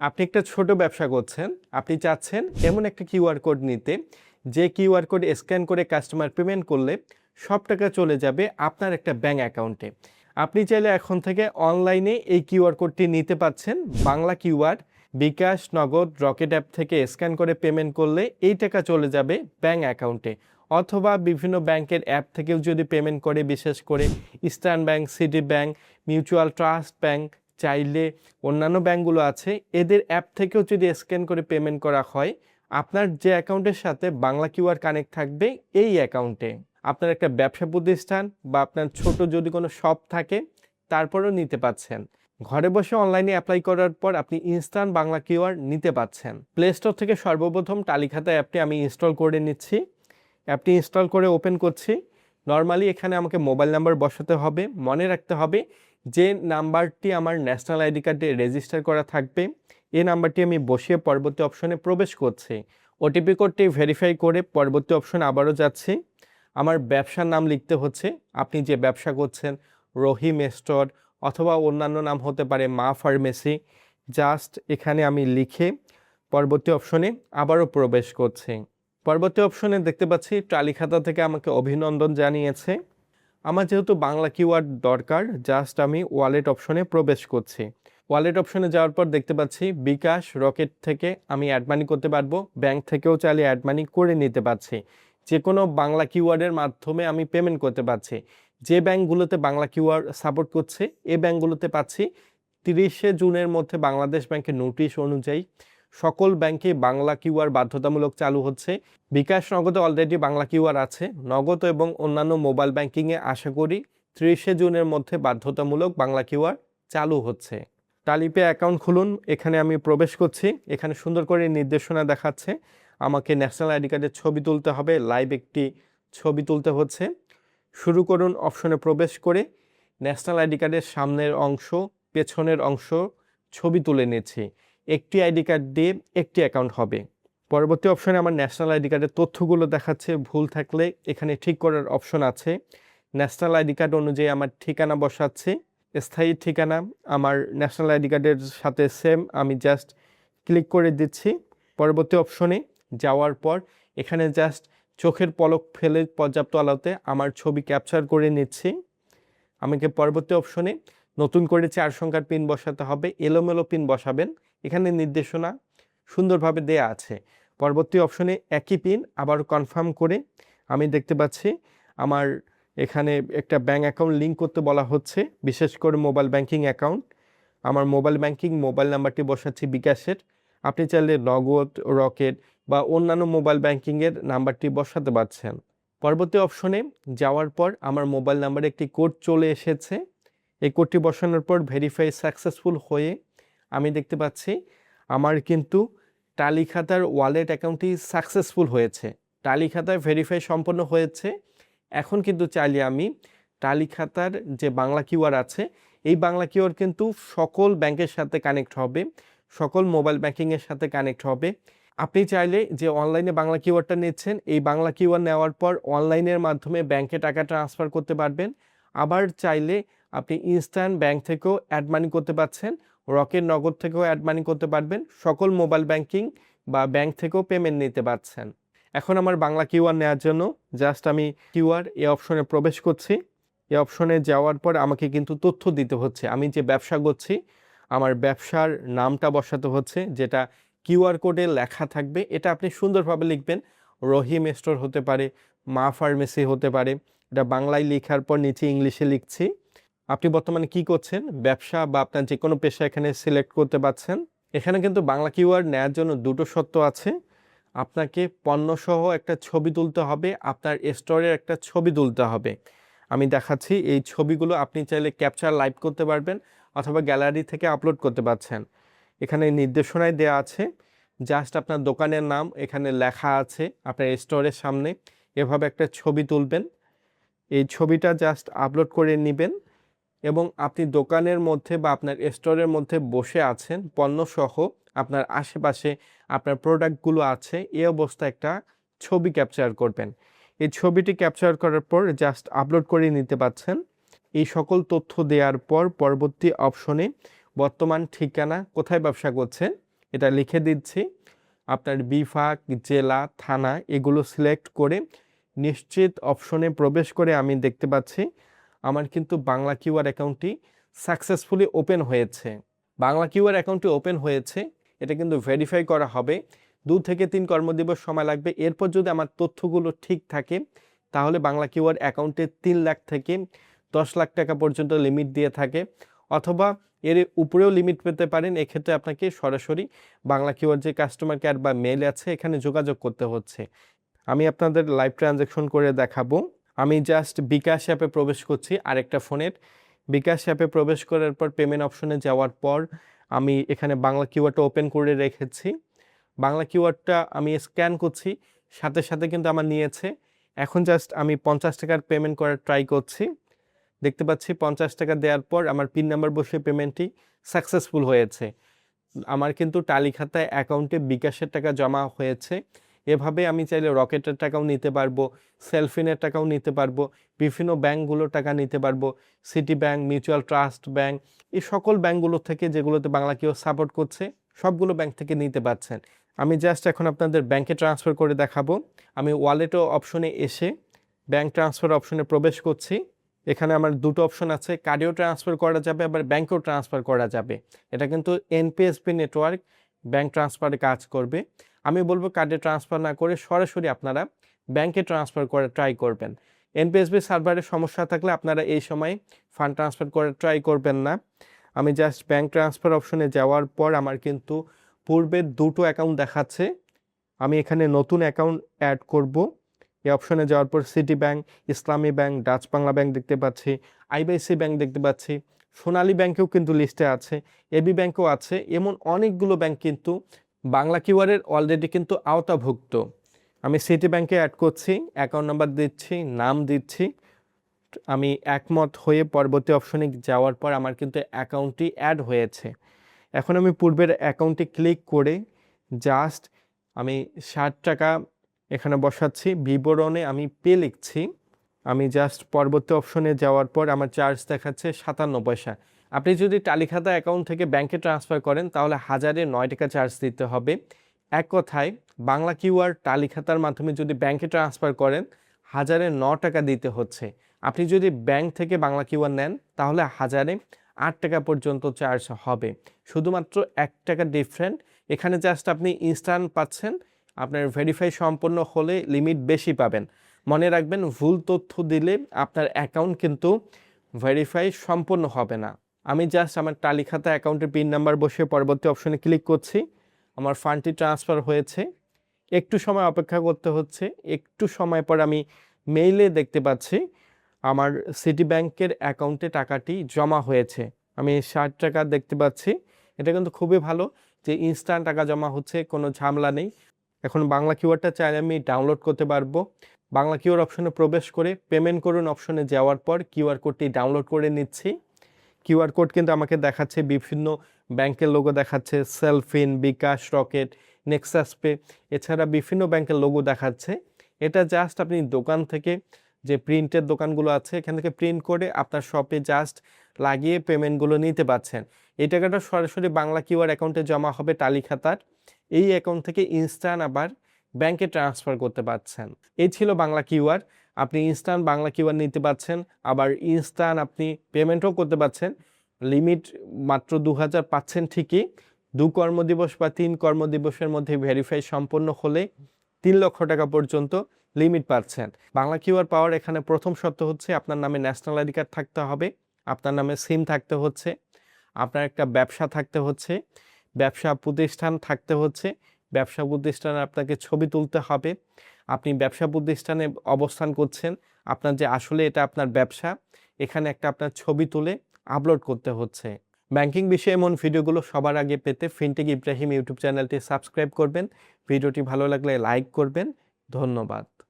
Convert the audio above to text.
আপনি একটা ছোট ব্যবসা করছেন, আপনি চাচ্ছেন এমন একটা কিউআর কোড নিতে, যে কিউআর কোড স্ক্যান করে কাস্টমার পেমেন্ট করলে সব টাকা চলে যাবে আপনার একটা ব্যাংক অ্যাকাউন্টে। আপনি চাইলে এখন থেকে অনলাইনে এই কিউআর কোডটি নিতে পাচ্ছেন। বাংলা কিউআর, বিকাশ, নগদ, রকেট অ্যাপ থেকে স্ক্যান করে পেমেন্ট করলে এই টাকা চলে যাবে ব্যাংক অ্যাকাউন্টে। অথবা বিভিন্ন ব্যাংকের অ্যাপ থেকেও যদি পেমেন্ট করে, বিশেষ করে eastern bank, city bank, mutual trust bank, চাইলে অন্যান্য ব্যাংকগুলো আছে, এদের অ্যাপ থেকেও যদি স্ক্যান করে পেমেন্ট করা হয়, আপনার যে অ্যাকাউন্টের সাথে বাংলা কিউআর কানেক্ট থাকবে এই অ্যাকাউন্টে আপনার একটা ব্যবসা প্রতিষ্ঠান বা আপনার ছোট যদি কোনো শপ থাকে তারপরেও নিতে পাচ্ছেন। ঘরে বসে অনলাইনে অ্যাপ্লাই করার পর আপনি ইনস্ট্যান্ট বাংলা কিউআর নিতে পাচ্ছেন। প্লে স্টোর থেকে সর্বপ্রথম টালিখাতা অ্যাপটি আমি ইনস্টল করে নিচ্ছি। অ্যাপটি ইনস্টল করে ওপেন করছি। নর্মালি এখানে আমাকে মোবাইল নাম্বার বসাতে হবে। মনে রাখতে হবে যে নাম্বারটি আমার ন্যাশনাল আইডি কার্ডে রেজিস্টার করা থাকবে, এই নাম্বারটি আমি বসিয়ে পরবর্তী অপশনে প্রবেশ করছি। ওটিপি কোডটি ভেরিফাই করে পরবর্তী অপশনে আবারও যাচ্ছি। আমার ব্যবসার নাম লিখতে হচ্ছে। আপনি যে ব্যবসা করছেন, রহিম স্টোর অথবা অন্যান্য নাম হতে পারে মা ফার্মেসি, জাস্ট এখানে আমি লিখে পরবর্তী অপশনে আবারও প্রবেশ করছি। পরবর্তী অপশনে দেখতে পাচ্ছি টালিখাতা থেকে আমাকে অভিনন্দন জানিয়েছে। আমার যেহেতু বাংলা কিওয়ার্ড দরকার, জাস্ট আমি ওয়ালেট অপশনে প্রবেশ করছি। ওয়ালেট অপশনে যাওয়ার পর দেখতে পাচ্ছি বিকাশ, রকেট থেকে আমি অ্যাড মানি করতে পারবো, ব্যাংক থেকেও চাইলে অ্যাড মানি করে নিতে পারছি। যে কোনো বাংলা কিওয়ার্ডের মাধ্যমে আমি পেমেন্ট করতে পারছি। যে ব্যাংকগুলোতে বাংলা কিওয়ার্ড সাপোর্ট করছে এই ব্যাংকগুলোতে পাচ্ছি 30শে জুনের মধ্যে বাংলাদেশ ব্যাংকের নোটিশ অনুযায়ী সকল ব্যাংকে বাংলা কিউআর বাধ্যতামূলক চালু হচ্ছে। বিকাশ, নগদে অলরেডি বাংলা কিউআর আছে। নগদ এবং অন্যান্য মোবাইল ব্যাংকিংয়ে আশা করি 30শে জুনের মধ্যে বাধ্যতামূলক বাংলা কিউআর চালু হচ্ছে। টালিপে অ্যাকাউন্ট খুলুন, এখানে আমি প্রবেশ করছি। এখানে সুন্দর করে নির্দেশনা দেখাচ্ছে আমাকে ন্যাশনাল আইডি কার্ডের ছবি তুলতে হবে। লাইভ একটি ছবি তুলতে হচ্ছে। শুরু করুন অপশনে প্রবেশ করে ন্যাশনাল আইডি কার্ডের সামনের অংশ, পেছনের অংশ ছবি তুলে নিচ্ছি। একটি আইডি কার্ড দিয়ে একটি অ্যাকাউন্ট হবে। পরবর্তী অপশনে আমার ন্যাশনাল আইডি কার্ডের তথ্যগুলো দেখাচ্ছে। ভুল থাকলে এখানে ঠিক করার অপশন আছে। ন্যাশনাল আইডি কার্ড অনুযায়ী আমার ঠিকানা বসাচ্ছি। স্থায়ী ঠিকানা আমার ন্যাশনাল আইডি কার্ডের সাথে সেম, আমি জাস্ট ক্লিক করে দিচ্ছি। পরবর্তী অপশনে যাওয়ার পর এখানে জাস্ট চোখের পলক ফেলে পর্যাপ্ত আলোতে আমার ছবি ক্যাপচার করে নিচ্ছি। আমাকে পরবর্তী অপশনে নতুন করে 4 সংখ্যার পিন বসাতে হবে। এলোমেলো পিন বসাবেন, এখানে নির্দেশনা সুন্দরভাবে দেয়া আছে। পরবর্তী অপশনে একই পিন আবার কনফার্ম করে আমি দেখতে পাচ্ছি আমার এখানে একটা ব্যাঙ্ক অ্যাকাউন্ট লিঙ্ক করতে বলা হচ্ছে, বিশেষ করে মোবাইল ব্যাংকিং অ্যাকাউন্ট। আমার মোবাইল ব্যাংকিং মোবাইল নাম্বারটি বসাচ্ছি বিকাশের। আপনি চাইলে নগদ, রকেট বা অন্যান্য মোবাইল ব্যাংকিংয়ের নাম্বারটি বসাতে পারছেন। পরবর্তী অপশনে যাওয়ার পর আমার মোবাইল নাম্বারে একটি কোড চলে এসেছে। এই কোডটি বসানোর পর ভেরিফাই সাকসেসফুল হয়ে আমি দেখতে পাচ্ছি আমার কিন্তু টালিখাতার ওয়ালেট অ্যাকাউন্টটি সাকসেসফুল হয়েছে। টালিখাতায় ভেরিফাই সম্পন্ন হয়েছে। এখন কিন্তু চাইলে আমি টালিখাতার যে বাংলা কিউআর আছে এই বাংলা কিউআর কিন্তু সকল ব্যাংকের সাথে কানেক্ট হবে, সকল মোবাইল ব্যাংকিংয়ের সাথে কানেক্ট হবে। আপনি চাইলে যে অনলাইনে বাংলা কিউআরটা নিচ্ছেন, এই বাংলা কিউআর নেওয়ার পর অনলাইনের মাধ্যমে ব্যাংকে টাকা ট্রান্সফার করতে পারবেন। আবার চাইলে আপনি ইনস্ট্যান্ট ব্যাংক থেকেও অ্যাড মানি করতে পারছেন, রকেট, নগদ থেকেও অ্যাড মানি করতে পারবেন, সকল মোবাইল ব্যাংকিং বা ব্যাংক থেকেও পেমেন্ট নিতে পারছেন। এখন আমার বাংলা কিউআর নেওয়ার জন্য জাস্ট আমি কিউআর এই অপশনে প্রবেশ করছি। এই অপশনে যাওয়ার পর আমাকে কিন্তু তথ্য দিতে হচ্ছে। আমি যে ব্যবসা করছি আমার ব্যবসার নামটা বসাতে হচ্ছে, যেটা কিউআর কোডে লেখা থাকবে। এটা আপনি সুন্দরভাবে লিখবেন। রহিম স্টোর হতে পারে, মা ফার্মেসি হতে পারে। এটা বাংলায় লেখার পর নিচে ইংলিশে লিখছি। আপনি বর্তমানে কি করছেন, ব্যবসা বা আপনার যে কোনো পেশা এখানে সিলেক্ট করতে পারছেন। এখানে কিন্তু বাংলা কিউআর নেওয়ার জন্য দুটো শর্ত আছে। আপনাকে পণ্যসহ একটা ছবি তুলতে হবে, আপনার স্টোরের একটা ছবি তুলতে হবে। আমি দেখাচ্ছি, এই ছবিগুলো আপনি চাইলে ক্যাপচার লাইভ করতে পারবেন অথবা গ্যালারি থেকে আপলোড করতে পারছেন। এখানে নির্দেশনায় দেওয়া আছে, জাস্ট আপনার দোকানের নাম এখানে লেখা আছে, আপনার স্টোরের সামনে এভাবে একটা ছবি তুলবেন। এই ছবিটা জাস্ট আপলোড করে নেবেন এবং আপনি দোকানের মধ্যে বা আপনার স্টোরের মধ্যে বসে আছেন, পণ্যসহ আপনার আশেপাশে আপনার প্রোডাক্টগুলো আছে, এই অবস্থায় একটা ছবি ক্যাপচার করবেন। এই ছবিটি ক্যাপচার করার পর জাস্ট আপলোড করে নিতে পারছেন। এই সকল তথ্য দেওয়ার পর পরবর্তী অপশনে বর্তমান ঠিকানা, কোথায় ব্যবসা করছেন এটা লিখে দিচ্ছি। আপনার বিভাগ, জেলা, থানা এগুলো সিলেক্ট করে নিশ্চিত অপশনে প্রবেশ করে আমি দেখতে পাচ্ছি আমার কিন্তু বাংলা কিউআর অ্যাকাউন্টটি সাকসেসফুলি ওপেন হয়েছে। বাংলা কিউআর অ্যাকাউন্টটি ওপেন হয়েছে, এটা কিন্তু ভেরিফাই করা হবে। 2 থেকে 3 কর্মদিবস সময় লাগবে। এরপর যদি আমার তথ্যগুলো ঠিক থাকে তাহলে বাংলা কিউআর অ্যাকাউন্টে 3 লাখ থেকে 10 লাখ টাকা পর্যন্ত লিমিট দিয়ে থাকে, অথবা এর উপরেও লিমিট পেতে পারেন। এক্ষেত্রে আপনাকে সরাসরি বাংলা কিউআর যে কাস্টমার কেয়ার বা মেইল আছে এখানে যোগাযোগ করতে হচ্ছে। আমি আপনাদের লাইভ ট্রানজ্যাকশন করে দেখাবো। আমি জাস্ট বিকাশ অ্যাপে প্রবেশ করছি আরেকটা ফোনের। বিকাশ অ্যাপে প্রবেশ করার পর পেমেন্ট অপশনে যাওয়ার পর আমি এখানে বাংলা কিউআরটা ওপেন করে রেখেছি। বাংলা কিউআরটা আমি স্ক্যান করছি, সাথে সাথে কিন্তু আমার নিয়েছে। এখন জাস্ট আমি 50 টাকার পেমেন্ট করার ট্রাই করছি। দেখতে পাচ্ছি 50 টাকা দেওয়ার পর আমার পিন নাম্বার বসে পেমেন্টটি সাকসেসফুল হয়েছে। আমার কিন্তু টালি খাতায় অ্যাকাউন্টে বিকাশের টাকা জমা হয়েছে। এভাবে আমি চাইলে রকেটের টাকাও নিতে পারবো, সেলফিনের টাকাও নিতে পারবো, বিভিন্ন ব্যাংকগুলোর টাকা নিতে পারবো, city bank, mutual trust bank, এই সকল ব্যাংকগুলো থেকে যেগুলোতে বাংলা কিউআর সাপোর্ট করছে সবগুলো ব্যাংক থেকে নিতে পারছেন। আমি জাস্ট এখন আপনাদের ব্যাংকে ট্রান্সফার করে দেখাবো। আমি ওয়ালেটও অপশনে এসে ব্যাংক ট্রান্সফার অপশনে প্রবেশ করছি। এখানে আমার দুটো অপশন আছে, কার্ডেও ট্রান্সফার করা যাবে আবার ব্যাংকেও ট্রান্সফার করা যাবে। এটা কিন্তু এনপিএসপি নেটওয়ার্ক ব্যাংক ট্রান্সফারে কাজ করবে। আমি বলবো কার্ডে ট্রান্সফার না করে সরাসরি আপনারা ব্যাংকে ট্রান্সফার করে ট্রাই করবেন। এনপিএসবি সার্ভারের সমস্যা থাকলে আপনারা এই সময় ফান্ড ট্রান্সফার করে ট্রাই করবেন না। আমি জাস্ট ব্যাংক ট্রান্সফার অপশনে যাওয়ার পর আমার কিন্তু পূর্বের দুটো অ্যাকাউন্ট দেখাচ্ছে। আমি এখানে নতুন অ্যাকাউন্ট অ্যাড করব। এই অপশনে যাওয়ার পর সিটি ব্যাংক, ইসলামী ব্যাংক, ডাচ বাংলা ব্যাংক দেখতে পাচ্ছি, আইবিআইসি ব্যাংক দেখতে পাচ্ছি, সোনালী ব্যাংকেও কিন্তু লিস্টে আছে, এবি ব্যাংকও আছে। এমন অনেকগুলো ব্যাংক কিন্তু বাংলা কিউআরের অলরেডি কিন্তু আওতাভুক্ত। আমি সিটি ব্যাংকে অ্যাড করছি, অ্যাকাউন্ট নাম্বার দিচ্ছি, নাম দিচ্ছি। আমি একমত হয়ে পরবর্তী অপশনে যাওয়ার পর আমার কিন্তু অ্যাকাউন্টটি অ্যাড হয়েছে। এখন আমি পূর্বের অ্যাকাউন্টে ক্লিক করে জাস্ট আমি 60 টাকা এখানে বসাচ্ছি, বিবরণে আমি পে লিখছি। আমি জাস্ট পরবর্তী অপশনে যাওয়ার পর আমার চার্জ দেখাচ্ছে 57 পয়সা। আপনি যদি টালিখাতা অ্যাকাউন্ট থেকে ব্যাংকে ট্রান্সফার করেন তাহলে 1009 টাকা চার্জ দিতে হবে। এক কথায় বাংলা কিউআর টালিখাতার মাধ্যমে যদি ব্যাংকে ট্রান্সফার করেন 1009 টাকা দিতে হচ্ছে। আপনি যদি ব্যাংক থেকে বাংলা কিউআর নেন তাহলে 1008 টাকা পর্যন্ত চার্জ হবে, শুধুমাত্র 1 টাকা ডিফারেন্ট। এখানে জাস্ট আপনি ইনস্ট্যান্ট পাচ্ছেন, আপনার ভেরিফাই সম্পন্ন হলে লিমিট বেশি পাবেন। মনে রাখবেন, ভুল তথ্য দিলে আপনার অ্যাকাউন্ট কিন্তু ভেরিফাই সম্পন্ন হবে না। আমি জাস্ট আমার টালিখাতা অ্যাকাউন্টের পিন নাম্বার বসে পরবর্তী অপশনে ক্লিক করছি। আমার ফান্ডটি ট্রান্সফার হয়েছে। একটু সময় অপেক্ষা করতে হচ্ছে। একটু সময় পর আমি মেইলে দেখতে পাচ্ছি আমার সিটি ব্যাংকের অ্যাকাউন্টে টাকাটি জমা হয়েছে। আমি 60 টাকা দেখতে পাচ্ছি। এটা কিন্তু খুবই ভালো যে ইনস্ট্যান্ট টাকা জমা হচ্ছে, কোনো ঝামেলা নেই। এখন বাংলা কিউআরটা চাইলে আমি ডাউনলোড করতে পারবো। বাংলা কিউআর অপশনে প্রবেশ করে পেমেন্ট করুন অপশনে যাওয়ার পর কিউআর কোডটি ডাউনলোড করে নিচ্ছি। কিউআর কোড কিন্তু আমাকে দেখাচ্ছে, বিভিন্ন ব্যাংকের লোগো দেখাচ্ছে, সেলফিন, বিকাশ, রকেট, নেক্সাস পে, এছাড়া বিভিন্ন ব্যাংকের লোগো দেখাচ্ছে। এটা জাস্ট আপনি দোকান থেকে, যে প্রিন্টের দোকানগুলো আছে এখান থেকে প্রিন্ট করে আপনার শপে জাস্ট লাগিয়ে পেমেন্টগুলো নিতে পারছেন। এই টাকাটা সরাসরি বাংলা কিউআর অ্যাকাউন্টে জমা হবে টালিখাতার। এই অ্যাকাউন্ট থেকে ইনস্ট্যান্ট আবার ব্যাংকে ট্রান্সফার করতে পারছেন। এই ছিল বাংলা কিউআর। আপনি ইনস্ট্যান্ট বাংলা কিউআর নিতে পারছেন, আবার ইনস্ট্যান্ট আপনি পেমেন্টও করতে পারছেন। লিমিট মাত্র 2000 পাচ্ছেন ঠিকই, 2 কর্মদিবস বা 3 কর্মদিবসের মধ্যে ভেরিফাই সম্পন্ন হলে 3 লক্ষ টাকা পর্যন্ত লিমিট পাচ্ছেন। বাংলা কিউআর পাওয়ার এখানে প্রথম শর্ত হচ্ছে আপনার নামে ন্যাশনাল আইডি কার্ড থাকতে হবে, আপনার নামে সিম থাকতে হচ্ছে, আপনার একটা ব্যবসা থাকতে হচ্ছে, ব্যবসা প্রতিষ্ঠান থাকতে হচ্ছে, ব্যবসা প্রতিষ্ঠানে আপনাকে ছবি তুলতে হবে। আপনি ব্যবসা প্রতিষ্ঠানে অবস্থান করছেন, আপনার যে আসলে এটা আপনার ব্যবসা, এখানে একটা আপনার ছবি তুলে আপলোড করতে হচ্ছে। ব্যাংকিং বিষয়ে এমন ভিডিওগুলো সবার আগে পেতে ফিনটেক ইব্রাহিম ইউটিউব চ্যানেলটি সাবস্ক্রাইব করবেন। ভিডিওটি ভালো লাগলে লাইক করবেন। ধন্যবাদ।